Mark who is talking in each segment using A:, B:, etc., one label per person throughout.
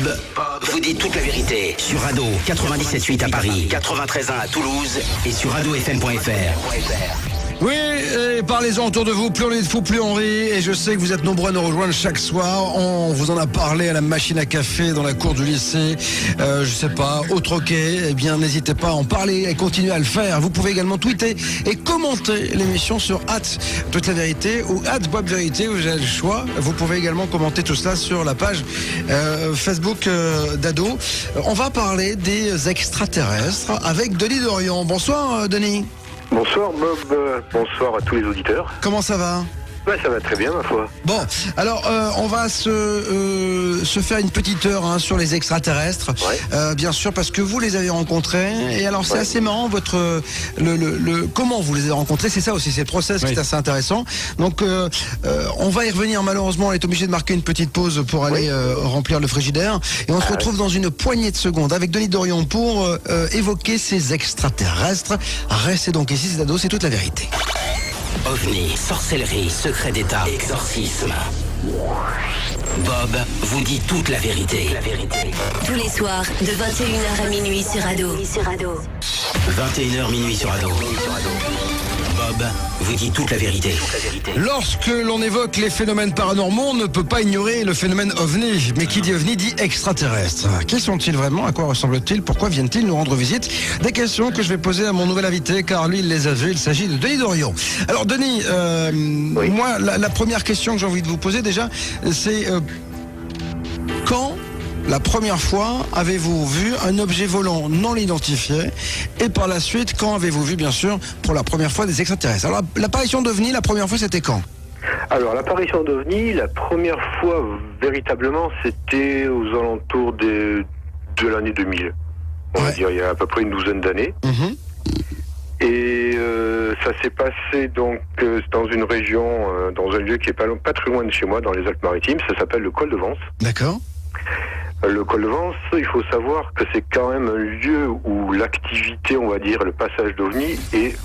A: Bob vous dit toute la vérité sur Ado 97.8 à Paris, 93.1 à Toulouse et sur adofm.fr.
B: Oui, et parlez-en autour de vous, plus on est de fous, plus on rit. Et je sais que vous êtes nombreux à nous rejoindre chaque soir. On vous en a parlé à la machine à café dans la cour du lycée, je sais pas, au troquet. Eh bien, n'hésitez pas à en parler et continuez à le faire. Vous pouvez également tweeter et commenter l'émission sur @toute la vérité ou @bobvérité, vous avez le choix. Vous pouvez également commenter tout cela sur la page Facebook d'Ado. On va parler des extraterrestres avec Denis Dorion. Bonsoir Denis.
C: Bonsoir Bob, bonsoir à tous les auditeurs.
B: Comment ça va ?
C: Ça va très bien ma foi.
B: Bon, alors on va se faire une petite heure sur les extraterrestres, bien sûr, parce que vous les avez rencontrés. Et alors c'est assez marrant votre comment vous les avez rencontrés, c'est ça aussi, c'est le process qui est assez intéressant. Donc on va y revenir. Malheureusement, on est obligé de marquer une petite pause pour aller remplir le frigidaire. Et on se retrouve dans une poignée de secondes avec Denis Dorion pour évoquer ces extraterrestres. Restez donc ici, c'est Ado, c'est toute la vérité.
A: OVNI, sorcellerie, secret d'État, exorcisme. Bob vous dit toute la vérité.
D: Tous les soirs, de 21h à minuit sur Ado.
A: 21h minuit sur Ado. Bob vous dit toute la vérité.
B: Lorsque l'on évoque les phénomènes paranormaux, on ne peut pas ignorer le phénomène OVNI. Mais qui dit OVNI dit extraterrestre. Qui sont-ils vraiment ? À quoi ressemblent-ils ? Pourquoi viennent-ils nous rendre visite ? Des questions que je vais poser à mon nouvel invité, car lui, il les a vues. Il s'agit de Denis Dorion. Alors Denis, moi, la première question que j'ai envie de vous poser déjà, c'est quand la première fois avez-vous vu un objet volant non identifié? Et par la suite, quand avez-vous vu, bien sûr, pour la première fois des extraterrestres? Alors, l'apparition d'OVNI, la première fois, c'était quand?
C: Alors, l'apparition d'OVNI, la première fois, véritablement, c'était aux alentours de l'année 2000. On va dire, il y a à peu près une douzaine d'années. Et ça s'est passé donc dans une région, dans un lieu qui est pas très loin de chez moi, dans les Alpes-Maritimes. Ça s'appelle le Col de Vence.
B: D'accord.
C: Le Col de Vence, il faut savoir que c'est quand même un lieu où l'activité, on va dire, le passage d'OVNI est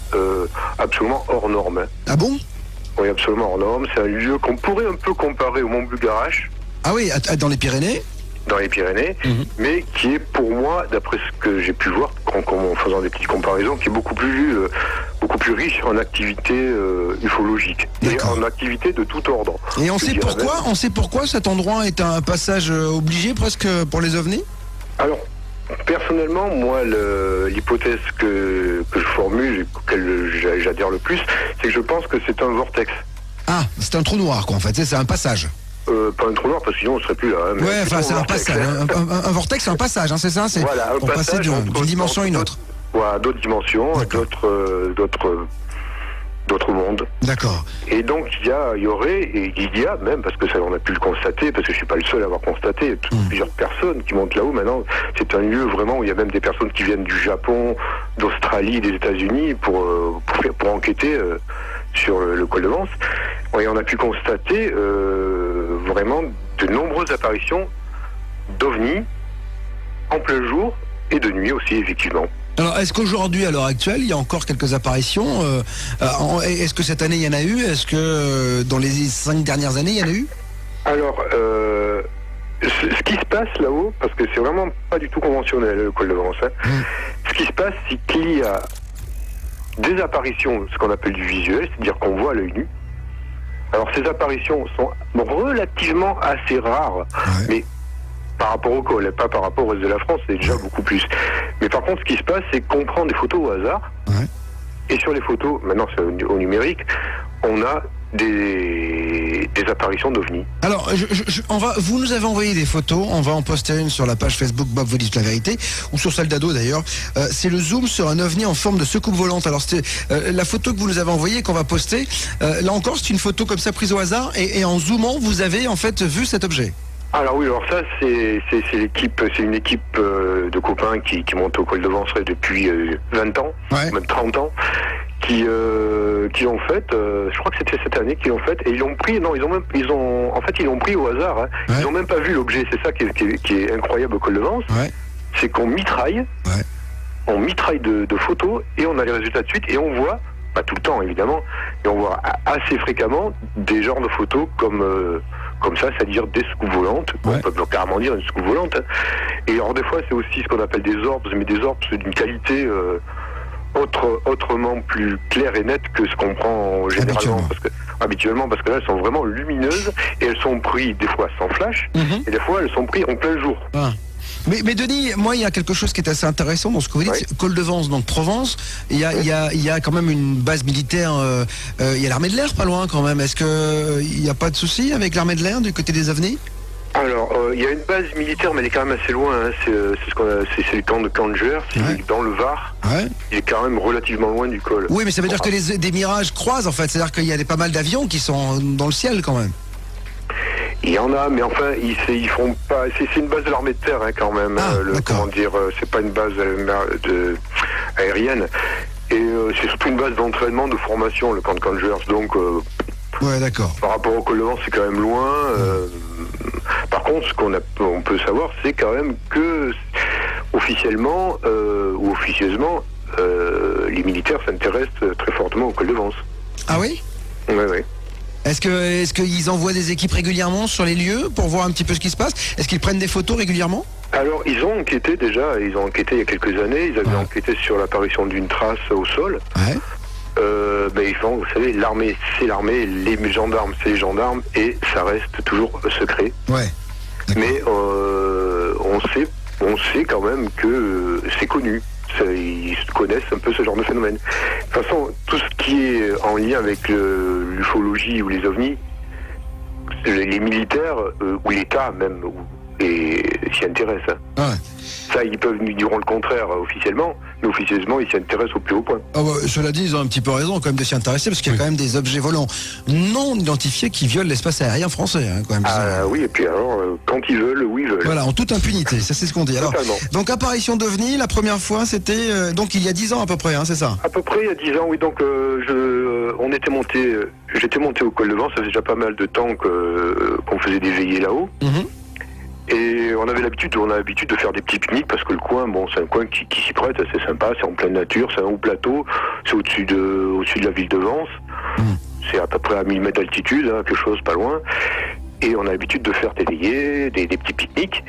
C: absolument hors norme.
B: Ah bon?
C: Oui, absolument hors norme. C'est un lieu qu'on pourrait un peu comparer au Mont Bulgarache.
B: Ah oui, dans les Pyrénées?
C: Dans les Pyrénées, mais qui est pour moi, d'après ce que j'ai pu voir, en faisant des petites comparaisons, qui est beaucoup plus riche en activités ufologiques et en activités de tout ordre.
B: Et on sait pourquoi cet endroit est un passage obligé presque pour les ovnis?
C: Alors, personnellement, moi, l'hypothèse que je formule et auquel j'adhère le plus, c'est que je pense que c'est un vortex.
B: Ah, c'est un trou noir quoi en fait, c'est un passage.
C: Pas un trou noir parce que sinon on serait plus là.
B: Ouais, enfin c'est un passage. Un vortex, c'est un passage, c'est ça. C'est
C: voilà,
B: pour passer d'une dimension à une autre.
C: Voilà, d'autres dimensions, d'autres mondes.
B: D'accord.
C: Et donc il y a même, parce que ça on a pu le constater, parce que je suis pas le seul à avoir constaté, plusieurs personnes qui montent là-haut maintenant. C'est un lieu vraiment où il y a même des personnes qui viennent du Japon, d'Australie, des États-Unis pour enquêter sur le Col de Vence. Et on a pu constater vraiment de nombreuses apparitions d'OVNI en plein jour et de nuit aussi, effectivement.
B: Alors, est-ce qu'aujourd'hui, à l'heure actuelle, il y a encore quelques apparitions est-ce que cette année, il y en a eu? Est-ce que dans les 5 dernières années, il y en a eu? Alors,
C: ce qui se passe là-haut, parce que c'est vraiment pas du tout conventionnel, le Col de Vence, ce qui se passe, c'est qu'il y a des apparitions, ce qu'on appelle du visuel, c'est-à-dire qu'on voit à l'œil nu. Alors ces apparitions sont relativement assez rares, mais par rapport au col, pas par rapport au reste de la France, c'est déjà beaucoup plus. Mais par contre, ce qui se passe, c'est qu'on prend des photos au hasard, et sur les photos, maintenant c'est au numérique, on a des apparitions d'OVNI.
B: Alors, vous nous avez envoyé des photos, on va en poster une sur la page Facebook Bob vous dit la vérité, ou sur celle d'Ado d'ailleurs. C'est le zoom sur un OVNI en forme de secoupe volante. Alors, c'était la photo que vous nous avez envoyée, qu'on va poster. Là encore, c'est une photo comme ça prise au hasard, et en zoomant, vous avez en fait vu cet objet.
C: Alors oui, alors ça c'est une équipe de copains qui monte au Col de Vence depuis 20 ans, même 30 ans, qui ont fait, je crois que c'était cette année, qui l'ont fait, et ils l'ont pris, ils l'ont pris au hasard, ils n'ont même pas vu l'objet, c'est ça qui est incroyable au Col de Vence, c'est qu'on mitraille, de photos, et on a les résultats de suite, et on voit, pas tout le temps évidemment, et on voit assez fréquemment des genres de photos comme comme ça, c'est-à-dire des soucoupes volantes.
B: Ouais.
C: On peut carrément dire une soucoupe volante. Hein. Et alors des fois, c'est aussi ce qu'on appelle des orbes, mais des orbes d'une qualité autrement plus claire et nette que ce qu'on prend généralement. Habituellement, parce que là, elles sont vraiment lumineuses et elles sont prises des fois sans flash et des fois, elles sont prises en plein jour.
B: Ah. Mais Denis, moi, il y a quelque chose qui est assez intéressant dans ce que vous dites.
C: Ouais.
B: Col de Vence, donc Provence, il y a quand même une base militaire, il y a l'armée de l'air pas loin quand même. Est-ce qu'il n'y a pas de souci avec l'armée de l'air du côté des ovnis?
C: Alors, il y a une base militaire, mais elle est quand même assez loin. Hein. C'est le camp de Canger, c'est dans le Var.
B: Ouais.
C: Il est quand même relativement loin du col.
B: Oui, mais ça veut dire que des mirages croisent en fait. C'est-à-dire qu'il y a pas mal d'avions qui sont dans le ciel quand même.
C: Il y en a, mais enfin, ils font pas. C'est une base de l'armée de terre hein, quand même.
B: D'accord.
C: C'est pas une base aérienne. Et c'est surtout une base d'entraînement, de formation, le camp de Cangers. Donc,
B: ouais, d'accord.
C: par rapport au col de Vence, c'est quand même loin. Par contre, ce on peut savoir, c'est quand même que officiellement ou officieusement, les militaires s'intéressent très fortement au col de Vence.
B: Ah oui?
C: Oui.
B: Est-ce qu'ils envoient des équipes régulièrement sur les lieux pour voir un petit peu ce qui se passe? Est-ce qu'ils prennent des photos régulièrement?
C: Alors, ils ont enquêté déjà, il y a quelques années, ils avaient enquêté sur l'apparition d'une trace au sol.
B: Ouais.
C: Ils font, vous savez, l'armée, c'est l'armée, les gendarmes, c'est les gendarmes, et ça reste toujours secret.
B: Ouais. D'accord.
C: Mais on sait quand même que c'est connu. Ils connaissent un peu ce genre de phénomène. De toute façon, tout ce qui est en lien avec l'ufologie ou les ovnis, les militaires ou l'État même s'y intéressent. Hein.
B: Ouais.
C: Ça, ils nous diront le contraire officiellement, mais officieusement, ils s'y intéressent au plus haut point.
B: Ah bah, cela dit, ils ont un petit peu raison quand même de s'y intéresser parce qu'il y a quand même des objets volants non identifiés qui violent l'espace aérien français. Hein, quand même.
C: Oui, et puis alors, quand ils veulent, où ils veulent.
B: Voilà, en toute impunité, ça c'est ce qu'on dit. Alors,
C: Totalement.
B: donc apparition d'OVNI, la première fois c'était donc il y a 10 ans à peu près, hein, c'est ça?
C: À peu près il y a 10 ans, oui. Donc j'étais monté au col de Vence, ça faisait déjà pas mal de temps qu'on faisait des veillées là-haut. Et on avait l'habitude de faire des petits pique-niques parce que le coin, c'est un coin qui s'y prête, c'est sympa, c'est en pleine nature, c'est un haut plateau, c'est au-dessus de la ville de Vence. C'est à peu près à 1000 mètres d'altitude, hein, quelque chose pas loin. Et on a l'habitude de faire des veillées, des petits pique-niques.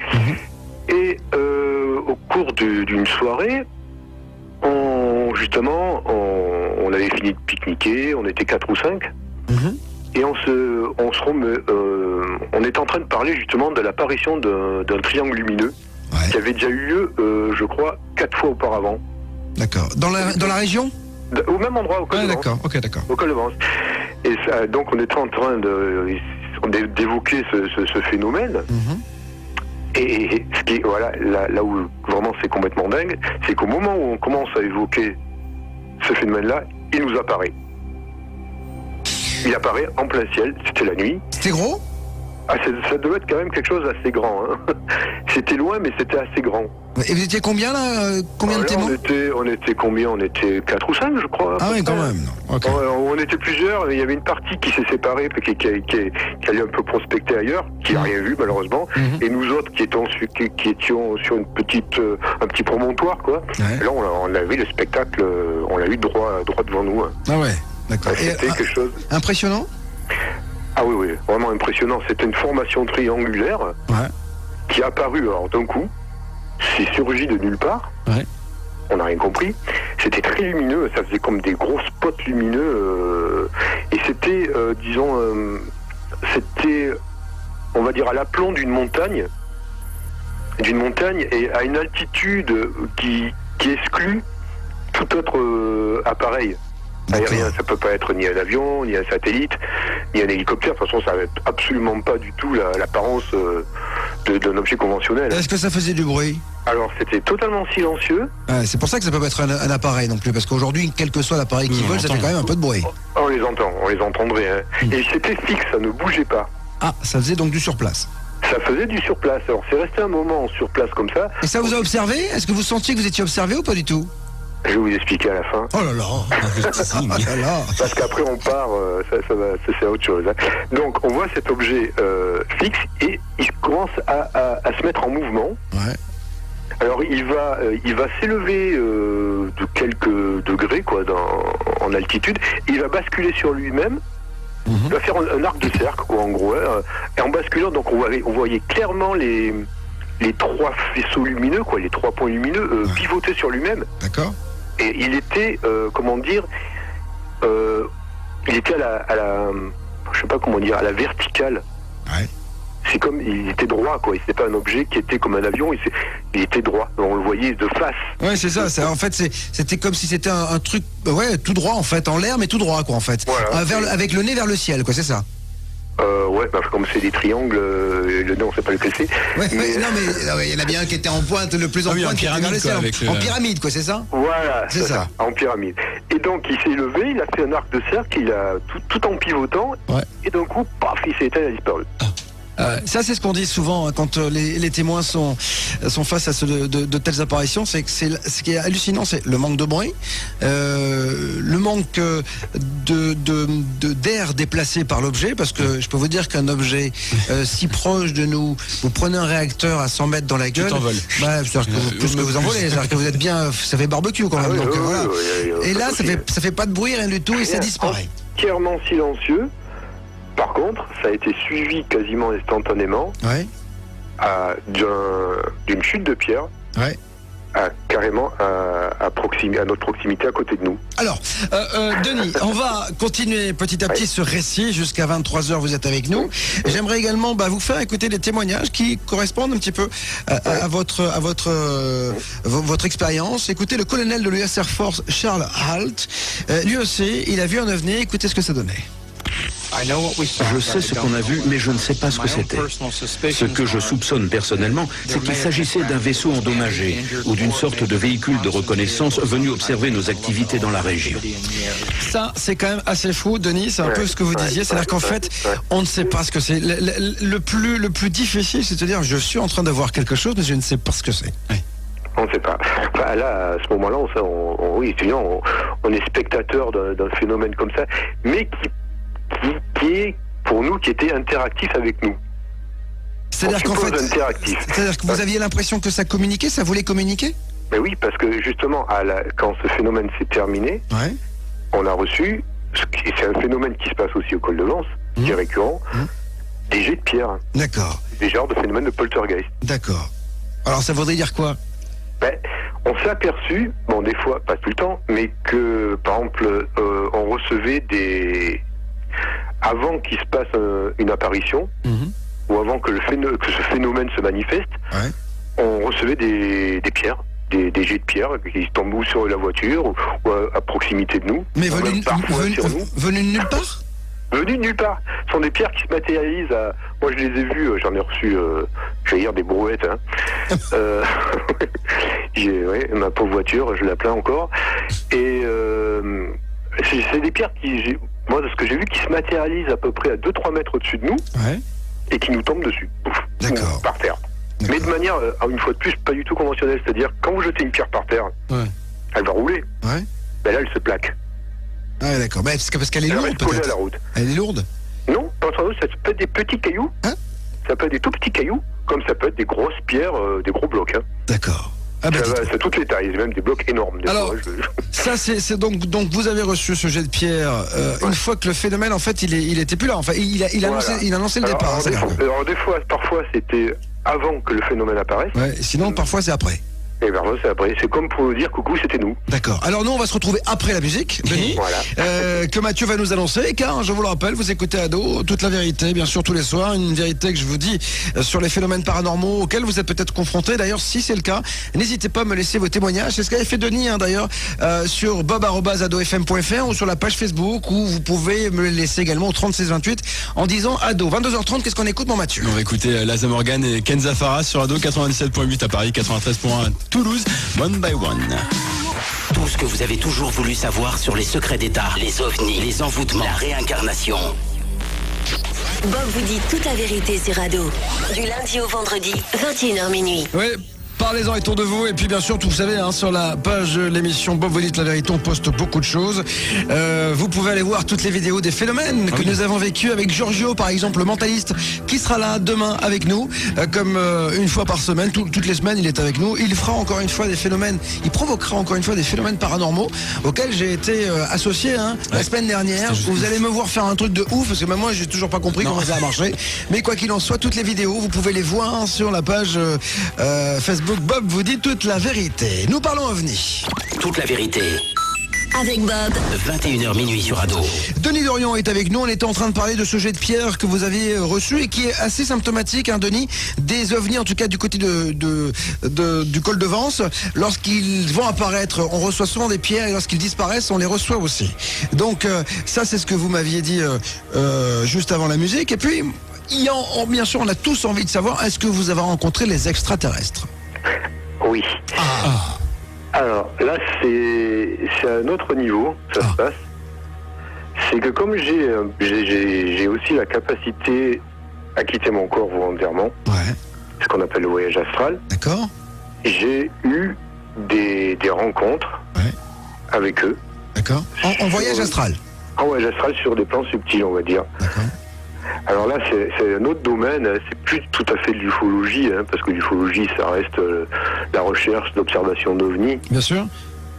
C: Et au cours d'une soirée, on avait fini de pique-niquer, on était 4 ou 5. Et on est en train de parler justement de l'apparition d'un triangle lumineux qui avait déjà eu lieu, je crois, 4 fois auparavant.
B: D'accord. Dans la région?
C: Au même endroit, au col de Vence.
B: D'accord, ok, d'accord.
C: Au col de Vence. Et ça, donc on était en train d'évoquer ce phénomène. Et ce qui est, voilà, là où vraiment c'est complètement dingue, c'est qu'au moment où on commence à évoquer ce phénomène-là, il nous apparaît. Il apparaît en plein ciel, c'était la nuit.
B: C'était gros?
C: Ça devait être quand même quelque chose d'assez grand. Hein. C'était loin, mais c'était assez grand.
B: Et vous étiez combien là? Combien de témoins?
C: On était combien? On était 4 ou 5, je crois.
B: Ah oui, quand même. Okay.
C: On était plusieurs, il y avait une partie qui s'est séparée, qui allait un peu prospecter ailleurs, qui n'a rien vu malheureusement, et nous autres qui étions sur un petit promontoire, quoi. Ouais. Et là, on a vu le spectacle, on l'a eu droit devant nous. Hein.
B: Ah ouais, d'accord.
C: C'était quelque chose...
B: Impressionnant?
C: Ah oui, vraiment impressionnant. C'était une formation triangulaire qui est apparue alors d'un coup, c'est surgi de nulle part. Ouais. On n'a rien compris. C'était très lumineux, ça faisait comme des gros spots lumineux. Et c'était, on va dire, à l'aplomb d'une montagne et à une altitude qui exclut tout autre appareil. Aérien, ça peut pas être ni un avion, ni un satellite, ni un hélicoptère. De toute façon, ça n'avait absolument pas du tout l'apparence d'un objet conventionnel.
B: Est-ce que ça faisait du bruit?
C: Alors, c'était totalement silencieux.
B: Ouais, c'est pour ça que ça peut pas être un appareil non plus, parce qu'aujourd'hui, quel que soit l'appareil qui vole, ça fait quand même un peu de bruit.
C: On les entendrait. Hein. Et c'était fixe, ça ne bougeait pas.
B: Ah, ça faisait donc du surplace.
C: Ça faisait du surplace. Alors, c'est resté un moment sur place comme ça.
B: Et ça vous a observé? Est-ce que vous sentiez que vous étiez observé ou pas du tout?
C: Je vais vous expliquer à la fin.
B: Oh là là.
C: Parce qu'après on part, c'est autre chose. Hein. Donc on voit cet objet fixe et il commence à se mettre en mouvement. Ouais. Alors il va s'élever de quelques degrés quoi, en altitude. Et il va basculer sur lui-même Il va faire un arc de cercle, quoi, en gros. Hein, et en basculant, donc on voyait clairement les 3 faisceaux lumineux, quoi, les 3 points lumineux pivoter sur lui-même.
B: D'accord.
C: Et il était, il était à la, je sais pas comment dire, à la verticale.
B: Ouais.
C: C'est comme, il était droit, quoi. C'était pas un objet qui était comme un avion, il était droit. On le voyait de face.
B: Ouais, c'est ça. En fait, c'était comme si c'était un truc, tout droit, en fait, en l'air, mais tout droit, quoi, en fait.
C: Voilà.
B: Avec le nez vers le ciel, quoi, c'est ça.
C: Ouais, comme c'est des triangles, le nez, on sait pas lequel c'est.
B: Ouais, non, mais il y en a bien un qui était en pointe, le plus en pointe, qui était vers le ciel. En pyramide, quoi, c'est ça.
C: Voilà,
B: c'est ça.
C: En pyramide. Et donc, il s'est levé, il a fait un arc de cercle, il a tout en pivotant, et d'un coup, paf, il s'est éteint, il a disparu.
B: Ça, c'est ce qu'on dit souvent hein, quand les témoins sont face à de telles apparitions, c'est que ce qui est hallucinant, c'est le manque de bruit, le manque d'air déplacé par l'objet, parce que je peux vous dire qu'un objet si proche de nous, vous prenez un réacteur à 100 mètres dans la gueule, c'est-à-dire que plus que vous envolez, c'est-à-dire que vous êtes bien, ça fait barbecue quand même. Voilà. Et là, ça fait pas de bruit, rien du tout, et ça disparaît.
C: Entièrement silencieux. Par contre, ça a été suivi quasiment instantanément d'une chute de pierre, carrément à notre proximité, à côté de nous.
B: Alors, Denis, on va continuer petit à petit ce récit jusqu'à 23h, vous êtes avec nous. J'aimerais également vous faire écouter des témoignages qui correspondent un petit peu à votre expérience. Écoutez le colonel de l'US Air Force, Charles Halt. Lui aussi, il a vu un ovni, écoutez ce que ça donnait.
E: Je sais ce qu'on a vu, mais je ne sais pas ce que c'était. Ce que je soupçonne personnellement, c'est qu'il s'agissait d'un vaisseau endommagé ou d'une sorte de véhicule de reconnaissance venu observer nos activités dans la région.
B: Ça, c'est quand même assez fou, Denis, c'est un peu ce que vous disiez, c'est-à-dire qu'en fait, on ne sait pas ce que c'est. Le plus difficile, c'est de dire, je suis en train de voir quelque chose, mais je ne sais pas ce que c'est.
C: On ne sait pas. Là, à ce moment-là, on est spectateur d'un phénomène comme ça, mais qui est, pour nous, qui était interactif avec nous.
B: C'est-à-dire qu'en fait, c'est-à-dire que vous aviez l'impression que ça communiquait, ça voulait communiquer ?
C: Mais oui, parce que justement, quand ce phénomène s'est terminé, on a reçu, c'est un phénomène qui se passe aussi au col de Lens, qui est récurrent, des jets de pierre.
B: D'accord.
C: Des genres de phénomènes de poltergeist.
B: D'accord. Alors ça voudrait dire quoi ?
C: On s'est aperçu, des fois, pas tout le temps, mais que, par exemple, on recevait avant qu'il se passe une apparition, ou avant que ce phénomène se manifeste, on recevait des pierres, des jets de pierre qui tombent ou sur la voiture ou à proximité de nous.
B: Mais venus de nulle part ?
C: Venus de nulle part. Ce sont des pierres qui se matérialisent à... Moi, je les ai vues, j'en ai reçu, des brouettes. Ma pauvre voiture, je la plains encore. Et c'est des pierres qui... Moi, ce que j'ai vu, qui se matérialisent à peu près à 2-3 mètres au-dessus de nous et qui nous tombent dessus.
B: D'accord.
C: Par terre. D'accord. Mais de manière, une fois de plus, pas du tout conventionnelle. C'est-à-dire, quand vous jetez une pierre par terre, elle va rouler. Là, elle se plaque.
B: Ah, d'accord. Parce qu'elle est lourde, peut-être.
C: À la route.
B: Elle est lourde ?
C: Non, ça peut être des petits cailloux. Ça peut être des tout petits cailloux, comme ça peut être des grosses pierres, des gros blocs.
B: D'accord.
C: C'est toutes les tailles, même des blocs énormes.
B: Alors, ça c'est donc vous avez reçu ce jet de pierre une fois que le phénomène, en fait, il était plus là. Enfin, il a lancé le départ.
C: Parfois c'était avant que le phénomène apparaisse.
B: Sinon, parfois c'est après.
C: Et parfois c'est après. C'est comme pour dire coucou, c'était nous.
B: D'accord. Alors nous, on va se retrouver après la musique, Denis, que Mathieu va nous annoncer, car je vous le rappelle, vous écoutez Ado, toute la vérité, bien sûr tous les soirs, une vérité que je vous dis sur les phénomènes paranormaux auxquels vous êtes peut-être confrontés. D'ailleurs, si c'est le cas, n'hésitez pas à me laisser vos témoignages. C'est ce qu'avait fait Denis, d'ailleurs, sur bob@adofm.fr ou sur la page Facebook, où vous pouvez me les laisser également au 3628 en disant Ado. 22h30, qu'est-ce qu'on écoute, mon Mathieu ?
F: On va écouter Laza Morgan et Kenza Farah sur Ado, 97.8 à Paris, 93.1 Toulouse, One by One.
A: Tout ce que vous avez toujours voulu savoir sur les secrets d'État, les ovnis, les envoûtements, la réincarnation.
D: Bob vous dit toute la vérité sur Ado. Du lundi au vendredi, 21h minuit.
B: Ouais. Parlez-en autour de vous. Et puis, bien sûr, vous savez, sur la page de l'émission Bob vous dites la vérité, on poste beaucoup de choses. Vous pouvez aller voir toutes les vidéos des phénomènes que nous avons vécu avec Giorgio, par exemple, le mentaliste, qui sera là demain avec nous, comme une fois par semaine. Toutes les semaines, il est avec nous. Il fera encore une fois des phénomènes, il provoquera encore une fois des phénomènes paranormaux auxquels j'ai été associé la semaine dernière. Vous allez me voir faire un truc de ouf, parce que même moi, j'ai toujours pas compris comment ça a marché. Mais quoi qu'il en soit, toutes les vidéos, vous pouvez les voir sur la page Facebook Bob vous dit toute la vérité. Nous parlons OVNI.
A: Toute la vérité.
D: Avec Bob.
A: 21h minuit sur Ado.
B: Denis Dorion est avec nous. On était en train de parler de ce jet de pierre que vous aviez reçu et qui est assez symptomatique, Denis, des ovnis, en tout cas du côté du col de Vence. Lorsqu'ils vont apparaître, on reçoit souvent des pierres et lorsqu'ils disparaissent, on les reçoit aussi. Donc ça, c'est ce que vous m'aviez dit juste avant la musique. Et puis, bien sûr, on a tous envie de savoir, est-ce que vous avez rencontré les extraterrestres?
C: Oui. Alors là, c'est à un autre niveau, ça se passe. C'est que comme j'ai aussi la capacité à quitter mon corps volontairement, ce qu'on appelle le voyage astral.
B: D'accord.
C: J'ai eu des rencontres avec eux.
B: D'accord. En voyage astral.
C: En voyage astral sur des plans subtils, on va dire.
B: D'accord.
C: Alors là, c'est un autre domaine, c'est plus tout à fait de l'ufologie, parce que l'ufologie, ça reste la recherche d'observation d'ovnis.
B: Bien sûr.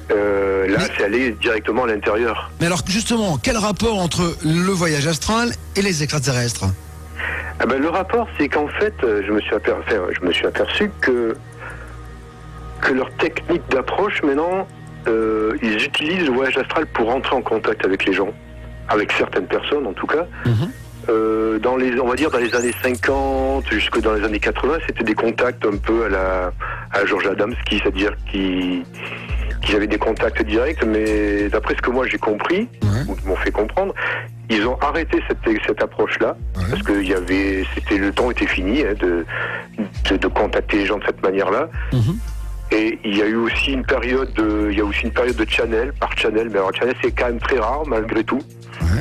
C: C'est aller directement à l'intérieur.
B: Mais alors, justement, quel rapport entre le voyage astral et les extraterrestres?
C: Le rapport, c'est qu'en fait, je me suis aperçu que leur technique d'approche, maintenant, ils utilisent le voyage astral pour rentrer en contact avec les gens, avec certaines personnes en tout cas. On va dire dans les années 50 jusque dans les années 80, c'était des contacts un peu à George Adamski, c'est-à-dire qu'ils avaient des contacts directs, mais d'après ce que moi j'ai compris, ou qu'ils m'ont fait comprendre, ils ont arrêté cette approche-là, parce que le temps était fini de contacter les gens de cette manière-là. Et il y a eu aussi une période de channel par channel, mais alors channel c'est quand même très rare malgré tout.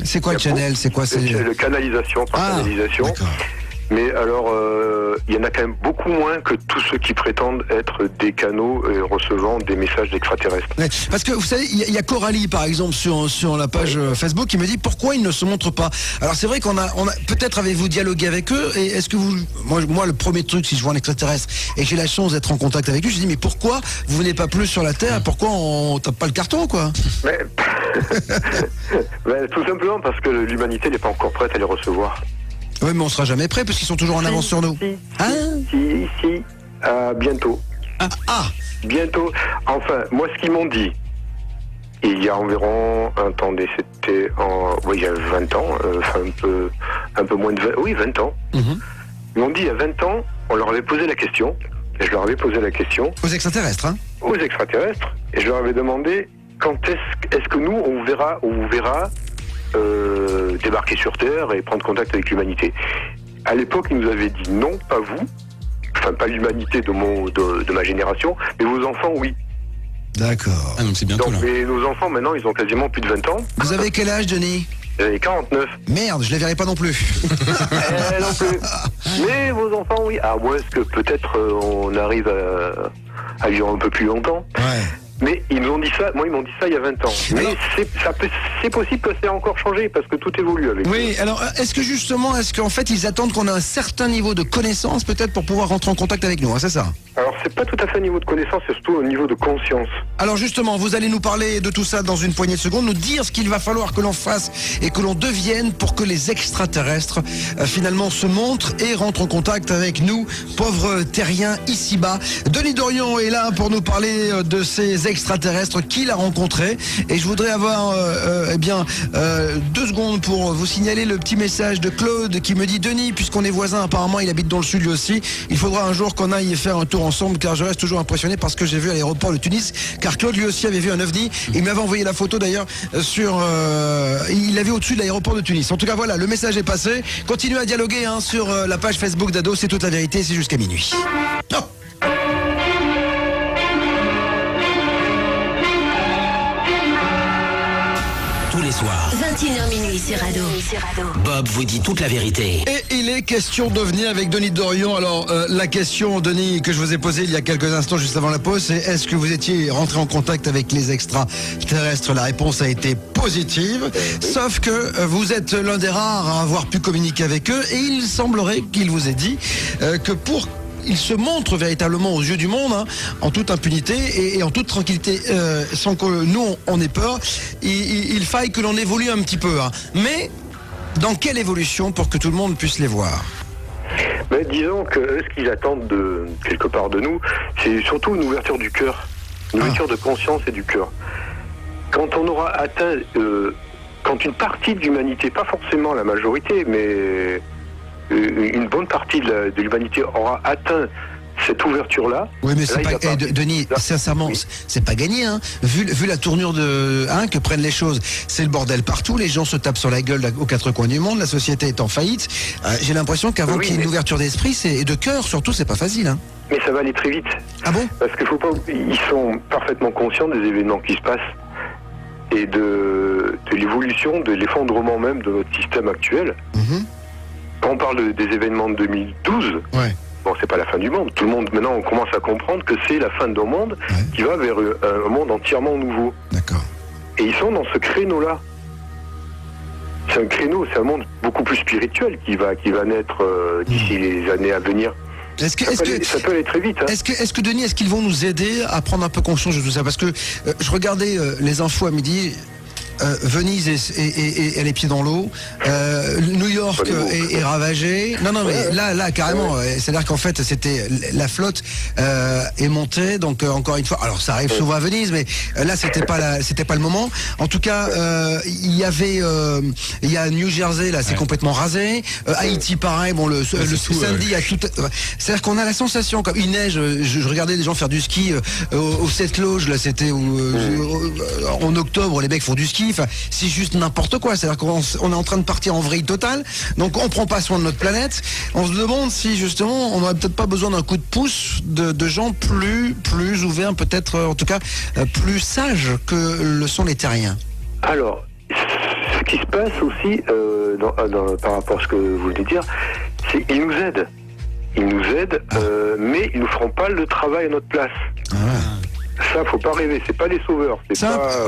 B: C'est quoi le channel? C'est quoi? C'est
C: le canalisation par canalisation.
B: D'accord.
C: Mais alors, il y en a quand même beaucoup moins que tous ceux qui prétendent être des canaux recevant des messages d'extraterrestres.
B: Parce que vous savez, il y a Coralie par exemple sur la page Facebook qui me dit pourquoi ils ne se montrent pas. Alors c'est vrai qu'on a peut-être avez-vous dialogué avec eux et est-ce que moi le premier truc si je vois un extraterrestre et j'ai la chance d'être en contact avec lui, je dis mais pourquoi vous venez pas plus sur la Terre? Pourquoi on tape pas le carton quoi?
C: Mais tout simplement parce que l'humanité n'est pas encore prête à les recevoir.
B: Oui, mais on sera jamais prêt parce qu'ils sont toujours en avance sur nous.
C: Si, bientôt. Bientôt. Enfin, moi, ce qu'ils m'ont dit, il y a environ, c'était il y a 20 ans, un peu moins de 20 ans. Ils m'ont dit, il y a 20 ans, on leur avait posé la question, et je leur avais posé la question.
B: Aux extraterrestres,
C: Aux extraterrestres, et je leur avais demandé, quand est-ce que nous, on vous verra débarquer sur Terre et prendre contact avec l'humanité. À l'époque, ils nous avaient dit non, pas vous, enfin pas l'humanité de ma génération, mais vos enfants, oui.
B: D'accord.
F: Donc c'est bientôt là.
C: Mais nos enfants, maintenant, ils ont quasiment plus de 20 ans.
B: Vous avez quel âge, Denis?
C: J'avais 49.
B: Merde, je les verrai pas non plus.
C: Non plus. Mais vos enfants, oui. À moins que peut-être on arrive à vivre un peu plus longtemps. Mais ils m'ont dit ça, ils m'ont dit ça il y a 20 ans. Mais c'est possible que ça ait encore changé parce que tout évolue avec eux.
B: Oui, alors est-ce qu'en fait ils attendent qu'on ait un certain niveau de connaissance peut-être pour pouvoir rentrer en contact avec nous, c'est ça?
C: Alors c'est pas tout à fait un niveau de connaissance, c'est surtout au niveau de conscience.
B: Alors justement, vous allez nous parler de tout ça dans une poignée de secondes, nous dire ce qu'il va falloir que l'on fasse et que l'on devienne pour que les extraterrestres finalement se montrent et rentrent en contact avec nous, pauvres terriens ici-bas. Denis Dorion est là pour nous parler de ces extraterrestres qu'il a rencontrés et je voudrais avoir 2 secondes pour vous signaler le petit message de Claude qui me dit: Denis, puisqu'on est voisins, apparemment il habite dans le sud lui aussi, il faudra un jour qu'on aille faire un tour ensemble car je reste toujours impressionné par ce que j'ai vu à l'aéroport de Tunis, car Claude lui aussi avait vu un ovni. Il m'avait envoyé la photo d'ailleurs il l'avait au-dessus de l'aéroport de Tunis. En tout cas voilà, le message est passé. Continuez à dialoguer sur la page Facebook d'Ado, c'est toute la vérité, c'est jusqu'à minuit.
A: Tous les les soirs.
D: 21h minuit sur Ado.
A: Bob vous dit toute la vérité.
B: Et il est question d'OVNI avec Denis Dorion. Alors, la question, Denis, que je vous ai posée il y a quelques instants, juste avant la pause, c'est est-ce que vous étiez rentré en contact avec les extraterrestres? La réponse a été positive. Sauf que vous êtes l'un des rares à avoir pu communiquer avec eux. Et il semblerait qu'il vous ait dit que pour il se montre véritablement aux yeux du monde, hein, en toute impunité et en toute tranquillité, sans que nous on ait peur, il faille que l'on évolue un petit peu. Hein. Mais dans quelle évolution pour que tout le monde puisse les voir?
C: Mais disons que ce qu'ils attendent de quelque part de nous, c'est surtout une ouverture du cœur, une ouverture de conscience et du cœur. Quand on aura atteint, quand une partie de l'humanité, pas forcément la majorité, mais une bonne partie de l'humanité aura atteint cette ouverture-là.
B: Oui, mais c'est pas, Denis, sincèrement, oui. C'est pas gagné, hein. Vu la tournure que prennent les choses, c'est le bordel partout. Les gens se tapent sur la gueule aux quatre coins du monde. La société est en faillite. J'ai l'impression qu'avant qu'il y ait une ouverture d'esprit et de cœur, surtout, c'est pas facile, hein.
C: Mais ça va aller très vite.
B: Ah bon?
C: Parce qu'il faut pas. Ils sont parfaitement conscients des événements qui se passent et de l'évolution, de l'effondrement même de notre système actuel. Quand on parle des événements de 2012, bon, c'est pas la fin du monde. Tout le monde, maintenant, on commence à comprendre que c'est la fin d'un monde qui va vers un monde entièrement nouveau.
B: D'accord.
C: Et ils sont dans ce créneau-là. C'est un créneau, c'est un monde beaucoup plus spirituel qui va naître d'ici les années à venir. Ça peut aller très vite. Hein.
B: Est-ce que Denis, est-ce qu'ils vont nous aider à prendre un peu conscience de tout ça? Parce que je regardais les infos à midi. Venise est les pieds dans l'eau. New York est ravagé. Non, mais là carrément. C'est-à-dire qu'en fait, c'était la flotte est montée. Donc encore une fois, alors ça arrive souvent à Venise, mais là c'était pas le moment. En tout cas, il y a New Jersey là, c'est complètement rasé. Haïti, pareil. Bon, le samedi, il y a tout. C'est-à-dire qu'on a la sensation comme il neige. Je regardais des gens faire du ski au Sept-Loges. Là, c'était en octobre, les mecs font du ski. Enfin, c'est juste n'importe quoi. C'est-à-dire qu'on est en train de partir en vrille totale. Donc on prend pas soin de notre planète. On se demande si justement on n'aurait peut-être pas besoin d'un coup de pouce de gens plus ouverts, peut-être en tout cas plus sages que le sont les terriens.
C: Alors, ce qui se passe aussi par rapport à ce que vous voulez dire, c'est qu'ils nous aident. Ils nous aident, mais ils nous feront pas le travail à notre place. Ça, faut pas rêver, c'est pas les sauveurs.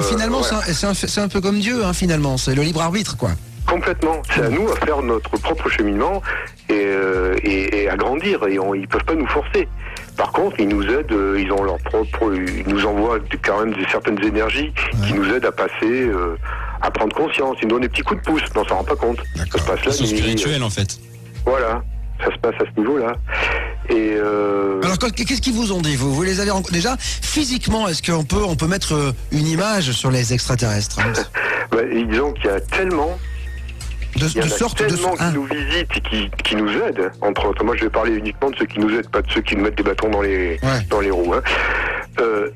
B: Finalement, c'est un peu comme Dieu, hein, finalement, c'est le libre arbitre, quoi.
C: Complètement, c'est à nous à faire notre propre cheminement et à grandir, et ils peuvent pas nous forcer. Par contre, ils nous aident, ils ont leur propre, ils nous envoient quand même certaines énergies qui nous aident à passer, à prendre conscience, ils nous donnent des petits coups de pouce, mais on s'en rend pas compte. Ça se passe là.
F: C'est spirituel, en fait.
C: Voilà. Ça se passe à ce niveau-là. Et
B: alors, qu'est-ce qu'ils vous ont dit? Vous les avez déjà physiquement? Est-ce qu'on peut mettre une image sur les extraterrestres?
C: Disons qu'il y a tellement qui nous visitent et qui nous aident. Entre autres, moi je vais parler uniquement de ceux qui nous aident, pas de ceux qui nous mettent des bâtons dans les roues. Hein.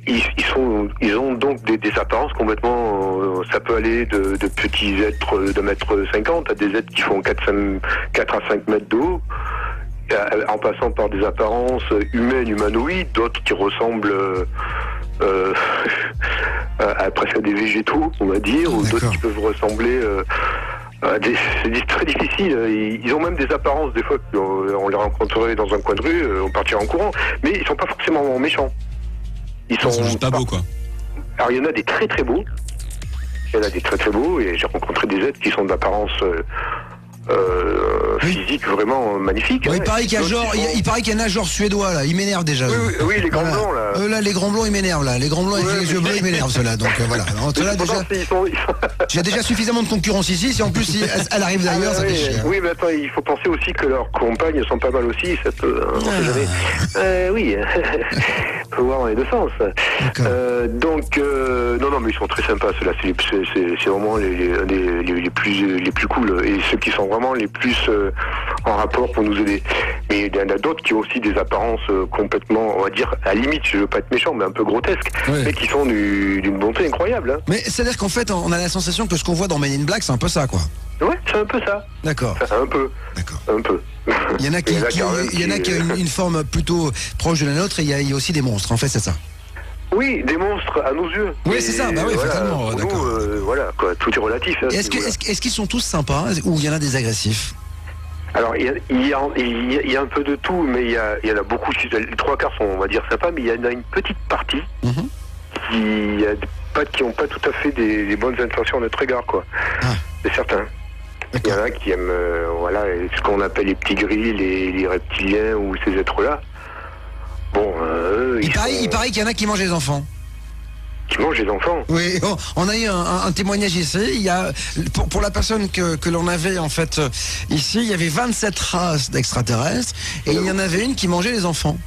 C: Ils ont donc des apparences complètement. Ça peut aller de petits êtres de 1,50 m à des êtres qui font 4 à 5 mètres de haut, en passant par des apparences humaines, humanoïdes, d'autres qui ressemblent presque à des végétaux, on va dire, ou d'autres qui peuvent ressembler. C'est très difficile. Ils ont même des apparences, des fois, on les rencontrerait dans un coin de rue, on partirait en courant, mais ils sont pas forcément méchants. Ils sont
F: juste pas beaux, quoi.
C: Alors, il y en a des très très beaux. Et j'ai rencontré des êtres qui sont d'apparence physique vraiment magnifique.
B: Ouais, il paraît qu'il y a un nageur suédois là, il m'énerve déjà.
C: Oui, les grands blancs là.
B: Là, les grands blancs ils m'énervent là. Les grands blancs avec les yeux bleus ils m'énervent ceux-là. Donc voilà. Ceux-là, déjà, j'ai déjà suffisamment de concurrence ici. Si en plus elle arrive d'ailleurs, ça déchire.
C: Oui, mais attends, il faut penser aussi que leurs compagnes sont pas mal aussi. Ça peut. On sait jamais. Oui. Faut voir dans les deux sens. Donc non, mais ils sont très sympas. Ceux-là, c'est vraiment les plus cool et ceux qui sont vraiment les plus en rapport pour nous aider. Mais il y en a d'autres qui ont aussi des apparences complètement, on va dire, à la limite, je veux pas être méchant, mais un peu grotesques, mais qui sont d'une bonté incroyable. Hein.
B: Mais c'est-à-dire qu'en fait, on a la sensation que ce qu'on voit dans Men in Black, c'est un peu ça, quoi.
C: Ouais, c'est un peu ça.
B: D'accord.
C: Un peu.
B: Il y en a qui ont une forme plutôt proche de la nôtre et il y a aussi des monstres, en fait, c'est ça.
C: Oui, des monstres à nos yeux.
B: Oui, c'est ça, bah oui,
C: voilà,
B: fatalement,
C: pour
B: d'accord.
C: nous, voilà, quoi, tout est relatif. Hein,
B: Est-ce qu'ils sont tous sympas ou il y en a des agressifs?
C: Alors, il y a un peu de tout, mais il y en a beaucoup. Les 3/4 sont, on va dire, sympas, mais il y en a une petite partie qui n'ont pas tout à fait des bonnes intentions à notre égard, quoi.
B: Ah.
C: C'est certain. Il y en a qui aiment, voilà, ce qu'on appelle les petits gris, les reptiliens ou ces êtres-là. Bon,
B: Il paraît qu'il y en a qui mangent les enfants.
C: Qui mangent les enfants.
B: Oui, on a eu un témoignage ici. Il y a, pour la personne que l'on avait en fait ici, il y avait 27 races d'extraterrestres et il y en avait une qui mangeait les enfants.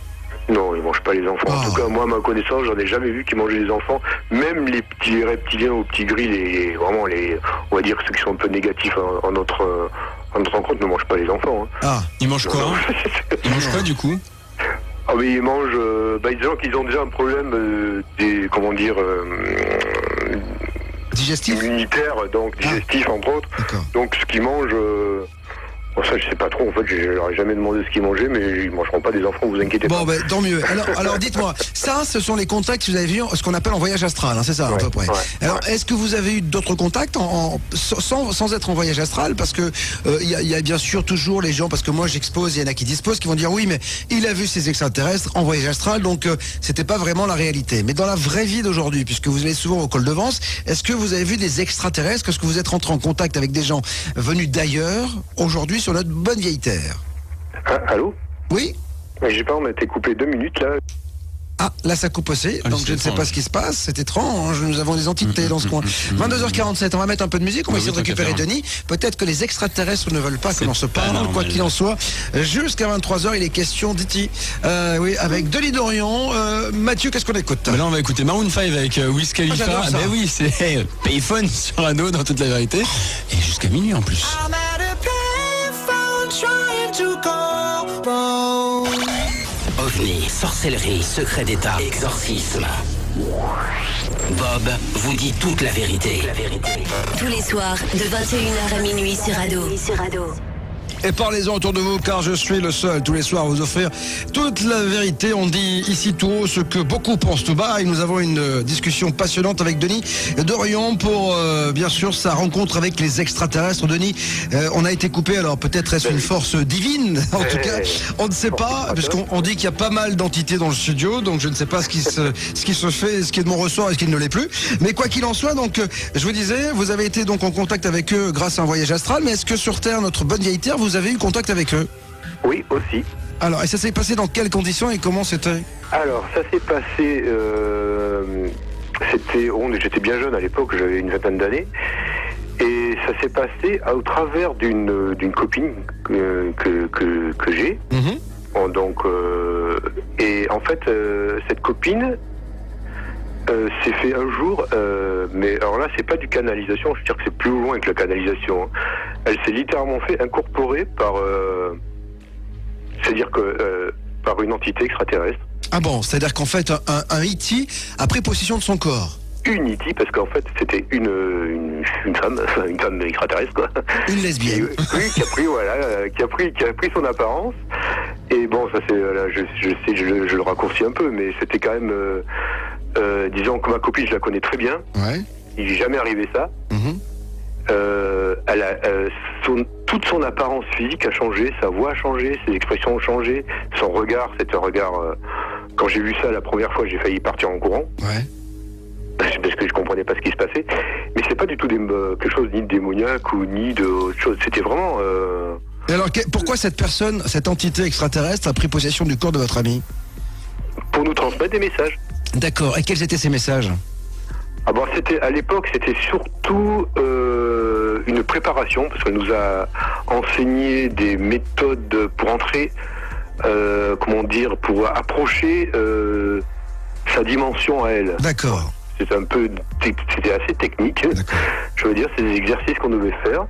C: Non, ils mangent pas les enfants. En tout cas, moi, à ma connaissance, j'en ai jamais vu qui mangeaient les enfants. Même les petits reptiliens ou petits gris, vraiment on va dire ceux qui sont un peu négatifs en notre rencontre, ne mangent pas les enfants. Hein.
F: Ah, ils mangent quoi? Ils mangent quoi du coup?
C: Ah mais ils mangent, disons qu'ils ont déjà un problème
B: Digestif,
C: immunitaire, donc digestif entre autres.
B: D'accord.
C: Donc ce qu'ils mangent, ça je sais pas trop. En fait, je leur ai jamais demandé ce qu'ils mangeaient, mais ils mangeront pas des enfants, vous inquiétez pas.
B: Bon, ben tant mieux. Alors dites-moi, ça, ce sont les contacts que vous avez vus, ce qu'on appelle en voyage astral, hein, c'est ça à peu près.
C: Ouais,
B: alors, est-ce que vous avez eu d'autres contacts sans être en voyage astral? Parce que il y a bien sûr toujours les gens, parce que moi j'expose, il y en a qui disposent, qui vont dire oui, mais il a vu ces extraterrestres en voyage astral, donc c'était pas vraiment la réalité. Mais dans la vraie vie d'aujourd'hui, puisque vous allez souvent au col de Vence, est-ce que vous avez vu des extraterrestres? Est-ce que vous êtes rentré en contact avec des gens venus d'ailleurs aujourd'hui sur notre bonne vieille terre?
C: Ah, allô?
B: Oui?
C: J'ai pas, on a été coupé 2 minutes là.
B: Ah, là ça coupe aussi, donc je ne sais pas ce qui se passe, c'est étrange, nous avons des entités dans ce coin. 22h47, on va mettre un peu de musique, on va essayer de récupérer Denis. Peut-être que les extraterrestres ne veulent pas que l'on se parle, quoi qu'il en soit. Jusqu'à 23h, il est question d'E.T. Oui, avec Denis Dorion. Mathieu, qu'est-ce qu'on écoute?
F: Là on va écouter Maroon 5 avec Wiz Khalifa.
B: j'adore ça.
F: Ben oui, c'est Payphone sur Ado dans toute la vérité. Et jusqu'à minuit en plus.
A: OVNI, sorcellerie, secret d'État, exorcisme. Bob vous dit toute la vérité.
D: Tous les soirs, de 21h à minuit sur Ado.
B: Et parlez-en autour de vous, car je suis le seul tous les soirs à vous offrir toute la vérité. On dit ici tout haut ce que beaucoup pensent tout bas. Et nous avons une discussion passionnante avec Denis Dorion pour, bien sûr, sa rencontre avec les extraterrestres. Denis, on a été coupé, alors peut-être est-ce une force divine? En tout cas, on ne sait pas, puisqu'on dit qu'il y a pas mal d'entités dans le studio, donc je ne sais pas ce qui se fait, ce qui est de mon ressort et ce qui ne l'est plus. Mais quoi qu'il en soit, donc, je vous disais, vous avez été donc en contact avec eux grâce à un voyage astral, mais est-ce que sur Terre, notre bonne vieille Terre, vous avez eu contact avec eux?
C: Oui, aussi.
B: Alors, et ça s'est passé dans quelles conditions et comment c'était?
C: Alors, ça s'est passé... j'étais bien jeune à l'époque, j'avais une vingtaine d'années. Et ça s'est passé au travers d'une copine que j'ai. Bon, donc, et en fait, cette copine s'est fait un jour, mais alors là, c'est pas du canalisation, je veux dire que c'est plus loin que la canalisation. Hein. Elle s'est littéralement fait incorporer par... c'est-à-dire que par une entité extraterrestre.
B: Ah bon, c'est-à-dire qu'en fait, un E.T. a pris possession de son corps.
C: Une E.T., parce qu'en fait, c'était une femme extraterrestre, quoi.
B: Une lesbienne.
C: Oui, qui a pris son apparence. Et bon, ça c'est, je le raccourcis un peu, mais c'était quand même, disons que ma copine, je la connais très bien.
B: Ouais.
C: Il n'est jamais arrivé ça. Elle a, toute son apparence physique a changé, sa voix a changé, ses expressions ont changé, son regard, c'était un regard... quand j'ai vu ça la première fois, j'ai failli partir en courant.
B: Ouais.
C: Parce que je comprenais pas ce qui se passait. Mais c'est pas du tout quelque chose ni de démoniaque ou ni de autre chose. C'était vraiment...
B: Et alors, pourquoi cette personne, cette entité extraterrestre a pris possession du corps de votre ami?
C: Pour nous transmettre des messages.
B: D'accord. Et quels étaient ces messages?
C: Ah bon, à l'époque, c'était surtout une préparation, parce qu'elle nous a enseigné des méthodes pour entrer, pour approcher sa dimension à elle.
B: D'accord.
C: C'était assez technique. Je veux dire, c'est des exercices qu'on devait faire.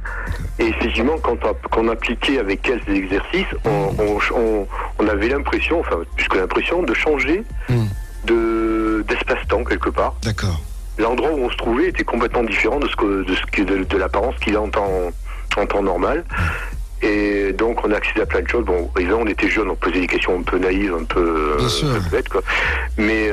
C: Et effectivement, quand on appliquait avec elle ces exercices, on avait l'impression, enfin, plus que l'impression, de changer d'espace-temps quelque part.
B: D'accord.
C: L'endroit où on se trouvait était complètement différent de l'apparence qu'il a en temps normal. Et donc on a accédé à plein de choses. Bon, évidemment, on était jeunes, on posait des questions un peu naïves, un peu bêtes, quoi. Mais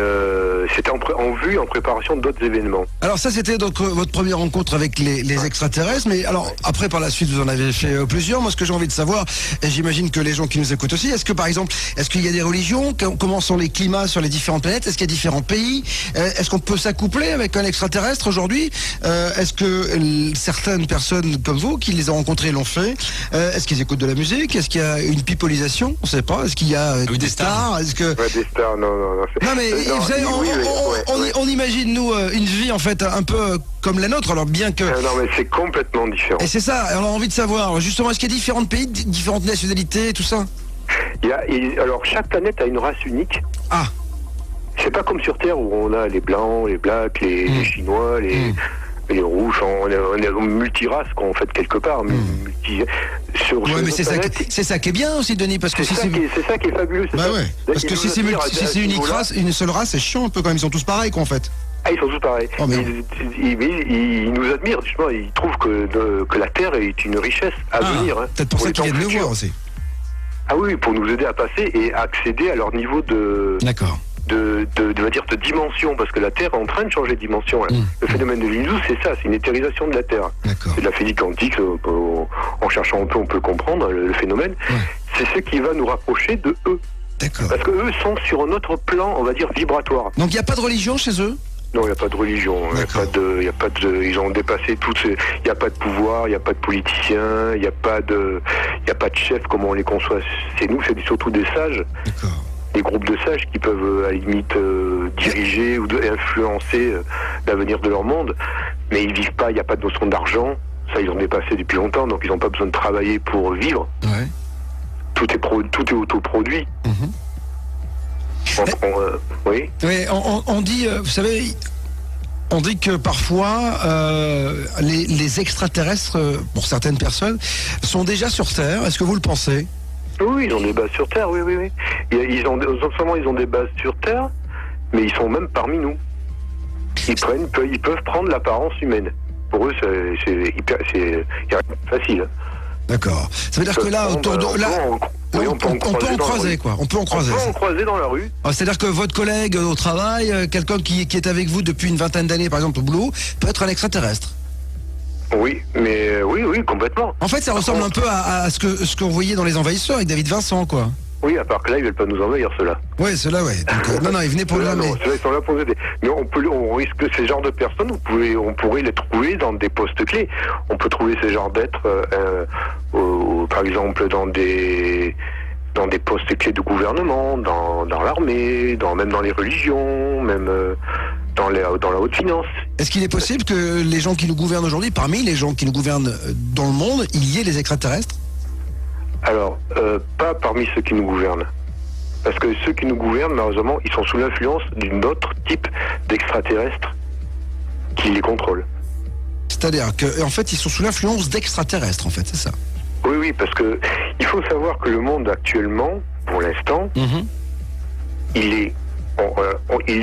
C: c'était en vue, en préparation d'autres événements.
B: Alors ça, c'était donc votre première rencontre avec les extraterrestres. Mais alors, après, par la suite, vous en avez fait plusieurs. Moi, ce que j'ai envie de savoir, et j'imagine que les gens qui nous écoutent aussi, est-ce que, par exemple, est-ce qu'il y a des religions? Comment sont les climats sur les différentes planètes? Est-ce qu'il y a différents pays? Est-ce qu'on peut s'accoupler avec un extraterrestre aujourd'hui? Est-ce que certaines personnes comme vous, qui les ont rencontrés, l'ont fait? Est-ce qu'ils écoutent de la musique? Est-ce qu'il y a une pipolisation? On ne sait pas. Est-ce qu'il y a des stars? Est-ce que...
C: Ouais, des stars, non.
B: Non, mais vous savez, on imagine, nous, une vie, en fait, un peu comme la nôtre, alors bien que...
C: Non, mais c'est complètement différent.
B: Et c'est ça, on a envie de savoir, justement, est-ce qu'il y a différents pays, différentes nationalités, tout ça?
C: Alors, chaque planète a une race unique.
B: Ah.
C: C'est pas comme sur Terre où on a les blancs, les blacks, les chinois, les rouges, on est multirace en fait quelque part.
B: Ouais, mais c'est ça qui est bien aussi, Denis, parce que
C: c'est ça qui est fabuleux.
B: Bah ouais. Parce que si c'est unique race, une seule race, c'est chiant un peu quand même. Ils sont tous pareils, quoi, en fait.
C: Ah, ils sont tous pareils.
B: Oh,
C: ils nous admirent, justement. Ils trouvent que la Terre est une richesse à venir. Hein,
B: peut-être pour ça qu'ils viennent nous voir aussi.
C: Ah oui, pour nous aider à passer et accéder à leur niveau de...
B: D'accord.
C: De dimension, parce que la Terre est en train de changer de dimension. Hein. Le phénomène de l'Inus, c'est ça, c'est une éthérisation de la Terre.
B: D'accord.
C: C'est de la physique quantique, en cherchant un peu, on peut comprendre le phénomène. Ouais. C'est ce qui va nous rapprocher de eux.
B: D'accord.
C: Parce qu'eux sont sur un autre plan, on va dire, vibratoire.
B: Donc il n'y a pas de religion chez eux?
C: Non, il n'y a pas de religion. Ils ont dépassé tout ce... Il n'y a pas de pouvoir, il n'y a pas de politiciens, il n'y a pas de chefs comme on les conçoit. C'est nous, c'est surtout des sages.
B: D'accord.
C: Des groupes de sages qui peuvent à la limite diriger ou influencer l'avenir de leur monde, mais ils vivent pas, il n'y a pas de notion d'argent, ça ils ont dépassé depuis longtemps, donc ils n'ont pas besoin de travailler pour vivre.
B: Ouais.
C: Tout est autoproduit. Oui.
B: Oui, on dit, vous savez, on dit que parfois les extraterrestres, pour certaines personnes, sont déjà sur Terre. Est-ce que vous le pensez?
C: Oui, ils ont des bases sur Terre, oui. Ils ont des bases sur Terre, mais ils sont même parmi nous. Ils peuvent prendre l'apparence humaine. Pour eux, c'est facile.
B: D'accord. Ça veut dire que là, autour de... on peut en croiser, quoi. On peut en croiser
C: dans la rue.
B: C'est-à-dire que votre collègue au travail, quelqu'un qui est avec vous depuis une vingtaine d'années, par exemple, au boulot, peut être un extraterrestre.
C: Oui, mais oui, complètement.
B: En fait, ça ressemble un peu à ce qu'on voyait dans Les Envahisseurs avec David Vincent, quoi.
C: Oui, à part que là, ils veulent pas nous envahir, ceux-là.
B: Oui, ceux-là, ouais. Donc, non, ils venaient pour nous amener.
C: Ceux-là, ils sont là pour nous aider. Mais on risque que ces genres de personnes, on pourrait les trouver dans des postes clés. On peut trouver ces genres d'êtres, par exemple, dans des postes clés de gouvernement, dans l'armée, même dans les religions, même dans la haute finance.
B: Est-ce qu'il est possible que les gens qui nous gouvernent aujourd'hui, parmi les gens qui nous gouvernent dans le monde, il y ait des extraterrestres? Alors,
C: pas parmi ceux qui nous gouvernent. Parce que ceux qui nous gouvernent, malheureusement, ils sont sous l'influence d'un autre type d'extraterrestres qui les contrôle.
B: C'est-à-dire qu'en fait, ils sont sous l'influence d'extraterrestres, en fait, c'est ça?
C: Oui, parce que il faut savoir que le monde actuellement, pour l'instant, il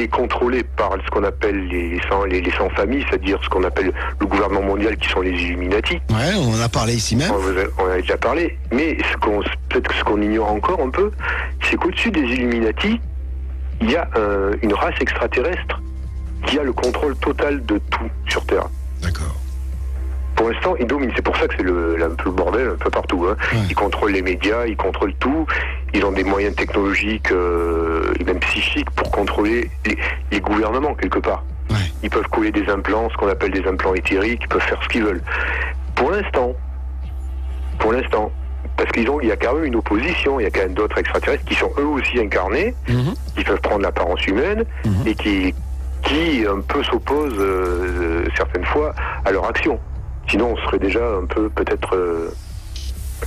C: est contrôlé par ce qu'on appelle les 100 familles, c'est-à-dire ce qu'on appelle le gouvernement mondial, qui sont les Illuminati.
B: Ouais, on en a parlé ici même.
C: On en a déjà parlé. Mais peut-être que ce qu'on ignore encore un peu, c'est qu'au-dessus des Illuminati, il y a une race extraterrestre qui a le contrôle total de tout sur Terre.
B: D'accord.
C: Pour l'instant, ils dominent. C'est pour ça que c'est un peu le bordel un peu partout. Hein. Ouais. Ils contrôlent les médias, ils contrôlent tout. Ils ont des moyens technologiques et même psychiques pour contrôler les gouvernements quelque part.
B: Ouais.
C: Ils peuvent coller des implants, ce qu'on appelle des implants éthériques. Ils peuvent faire ce qu'ils veulent. Pour l'instant, parce qu'il y a quand même une opposition. Il y a quand même d'autres extraterrestres qui sont eux aussi incarnés, qui peuvent prendre l'apparence humaine et qui un peu s'opposent certaines fois à leur action. Sinon, on serait déjà un peu peut-être...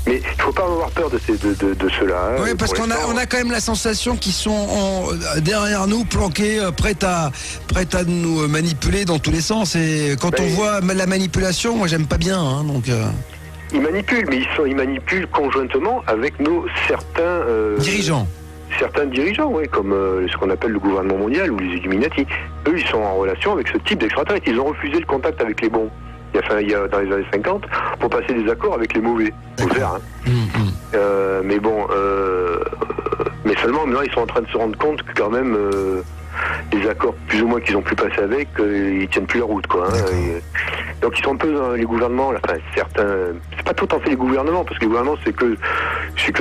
C: Mais il ne faut pas avoir peur de ceux-là. Hein,
B: oui, parce qu'on a quand même la sensation qu'ils sont derrière nous, planqués, prêts à nous manipuler dans tous les sens. Et quand on voit la manipulation, moi, j'aime pas bien. Hein, donc,
C: Ils manipulent, mais ils manipulent conjointement avec certains...
B: dirigeants.
C: Certains dirigeants, oui, comme ce qu'on appelle le gouvernement mondial ou les Illuminati. Eux, ils sont en relation avec ce type d'extraterrestres. Ils ont refusé le contact avec les bons. il y a dans les années 50, pour passer des accords avec les mauvais. Faut faire, hein. Mais bon, mais seulement maintenant ils sont en train de se rendre compte que quand même les accords plus ou moins qu'ils ont pu passer avec, ils tiennent plus la route, quoi. Hein. Donc ils sont un peu les gouvernements, là, enfin certains, c'est pas tout à fait les gouvernements, parce que les gouvernements c'est que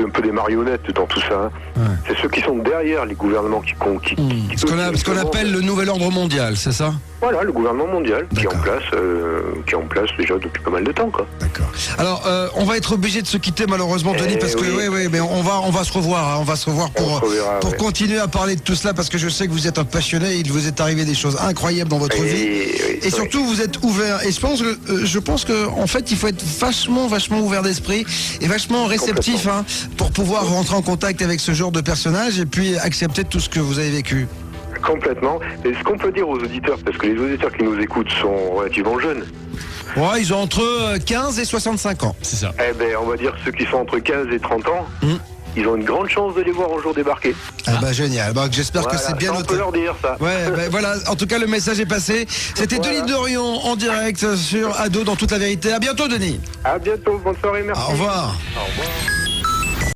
C: un peu des marionnettes dans tout ça. Hein. Ouais. C'est ceux qui sont derrière les gouvernements qui
B: ce qu'on appelle le nouvel ordre mondial, c'est ça?
C: Voilà, le gouvernement mondial qui est en place déjà depuis pas mal de temps, quoi.
B: D'accord. Alors on va être obligé de se quitter malheureusement, Denis, parce que oui, mais on va se revoir, hein, on va se revoir pour continuer à parler de tout cela, parce que je sais que vous êtes un passionné, il vous est arrivé des choses incroyables dans votre vie, et surtout vous êtes ouvert. Et je pense que en fait il faut être vachement ouvert d'esprit et vachement réceptif, hein, pour pouvoir rentrer en contact avec ce genre de personnage et puis accepter tout ce que vous avez vécu.
C: Complètement. Et ce qu'on peut dire aux auditeurs, parce que les auditeurs qui nous écoutent sont relativement jeunes.
B: Ouais, ils ont entre 15 et 65 ans. C'est ça.
C: Eh ben, on va dire ceux qui sont entre 15 et 30 ans. Ils ont une grande chance de les voir un jour débarquer.
B: Ah bah génial, bah, j'espère que c'est bien noté.
C: On peut leur dire ça.
B: Ouais, bah, voilà, en tout cas le message est passé. C'était Denis Dorion en direct sur Ado dans toute la vérité. À bientôt Denis.
C: À bientôt, bonne soirée, merci.
B: Au revoir.
C: Au revoir.